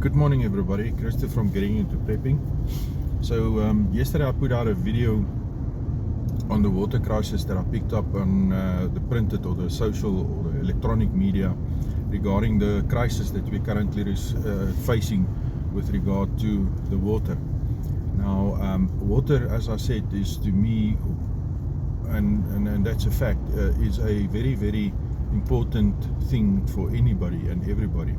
Good morning everybody, Christopher from Getting Into Prepping. So yesterday I put out a video on the water crisis that I picked up on the printed or the social or the electronic media regarding the crisis that we're currently facing with regard to the water. Now water, as I said, is to me, and that's a fact, is a very important thing for anybody and everybody.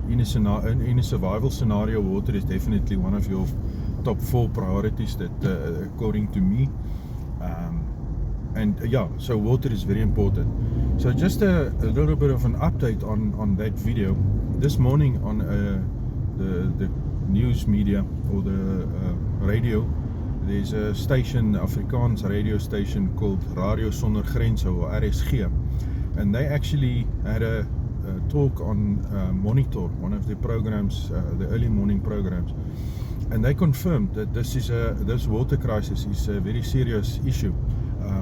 In a survival scenario, water is definitely one of your top 4 priorities that according to me, so water is very important. So just a little bit of an update on that video. This morning on the news media or the radio, there's a station, Afrikaans radio station called Radio Sonder Grense or RSG, and they actually had a talk on Monitor, one of the programs, the early morning programs, and they confirmed that this water crisis is a very serious issue.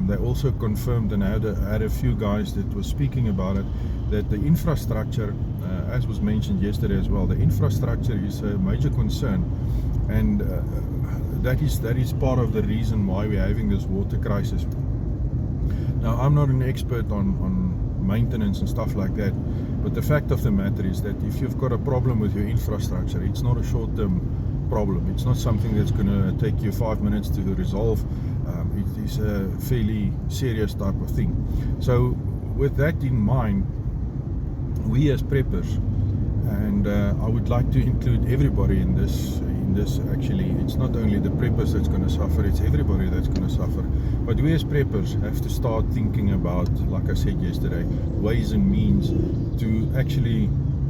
They also confirmed, and I had a few guys that were speaking about it, that the infrastructure, as was mentioned yesterday as well, the infrastructure is a major concern, and that is part of the reason why we're having this water crisis. Now, I'm not an expert on maintenance and stuff like that, but the fact of the matter is that if you've got a problem with your infrastructure, it's not a short-term problem. It's not something that's going to take you 5 minutes to resolve. It is a fairly serious type of thing. So with that in mind, we as preppers, and I would like to include everybody in this actually, it's not only the preppers that's going to suffer, it's everybody that's going to suffer. But we as preppers have to start thinking about, like I said yesterday, ways and means to actually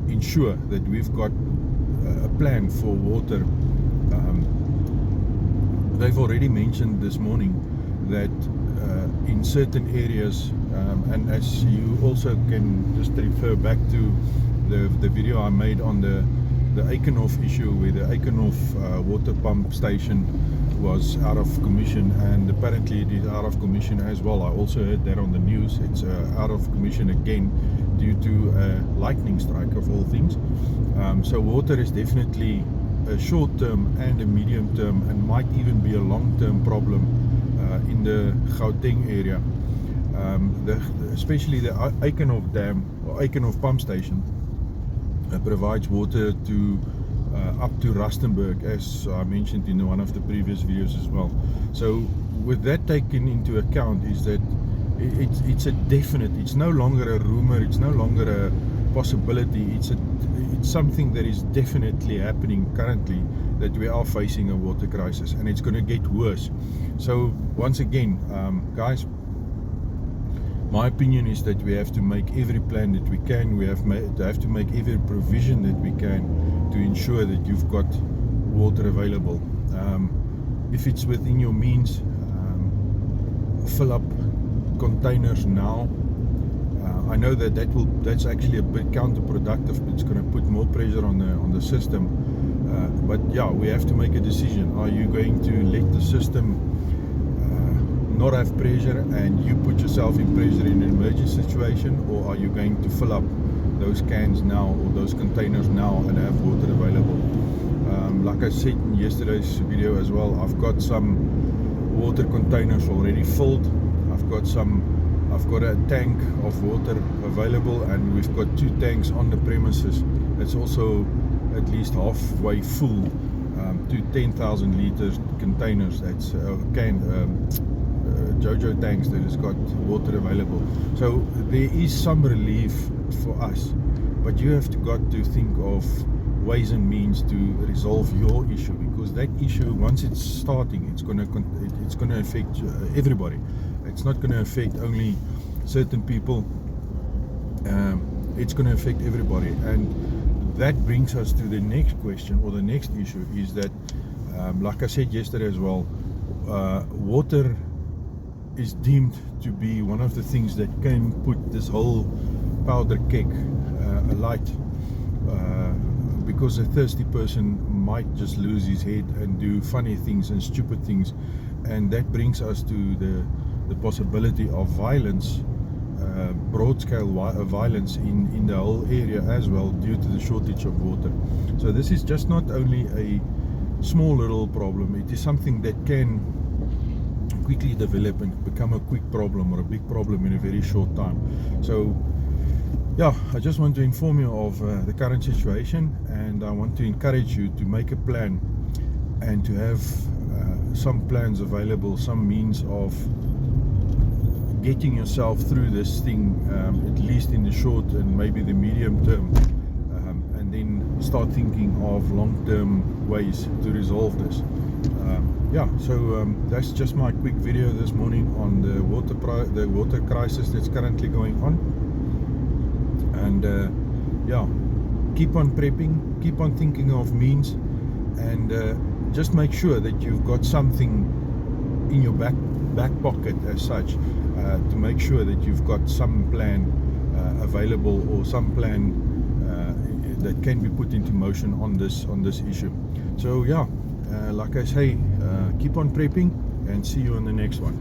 ensure that we've got a plan for water. They've already mentioned this morning that in certain areas, and as you also can just refer back to the video I made on the Eikenhof issue, where the Eikenhof water pump station was out of commission, and apparently it is out of commission as well. I also heard that on the news. It's out of commission again due to a lightning strike of all things. So water is definitely a short-term and a medium-term, and might even be a long-term problem in the Gauteng area. Especially the Eikenhof dam or Eikenhof pump station provides water to up to Rustenburg, as I mentioned in one of the previous videos as well. So with that taken into account, is that it's a definite, it's no longer a rumor, it's no longer a possibility, it's something that is definitely happening currently, that we are facing a water crisis, and it's going to get worse. So once again, guys, my opinion is that we have to make every plan that we can. We have to make every provision that we can to ensure that you've got water available. If it's within your means, fill up containers now. I know that's actually a bit counterproductive. It's going to put more pressure on the system. But yeah, we have to make a decision. Are you going to let the system not have pressure and you put yourself in pressure in an emergency situation, or are you going to fill up those cans now or those containers now and have water available? Like I said in yesterday's video as well, I've got some water containers already filled. I've got a tank of water available, and we've got 2 tanks on the premises. It's also at least halfway full, 2 10,000 liters containers. That's Jojo tanks that has got water available. So there is some relief for us, but you have got to think of ways and means to resolve your issue, because that issue, once it's starting, it's going to affect everybody. It's not going to affect only certain people. It's going to affect everybody, and that brings us to the next question, or the next issue, is that like I said yesterday as well, water is deemed to be one of the things that can put this whole powder keg alight, because a thirsty person might just lose his head and do funny things and stupid things, and that brings us to the possibility of violence broad-scale violence in the whole area as well, due to the shortage of water. So this is just not only a small little problem, it is something that can quickly develop and become a quick problem or a big problem in a very short time. So yeah, I just want to inform you of the current situation, and I want to encourage you to make a plan and to have some plans available, some means of getting yourself through this thing, at least in the short and maybe the medium term, and then start thinking of long-term ways to resolve this. Yeah, so that's just my quick video this morning on the water crisis that's currently going on. And yeah, keep on prepping, keep on thinking of means, and just make sure that you've got something in your back pocket as such, to make sure that you've got some plan available, or some plan that can be put into motion on this issue. So yeah, like I say, keep on prepping, and see you on the next one.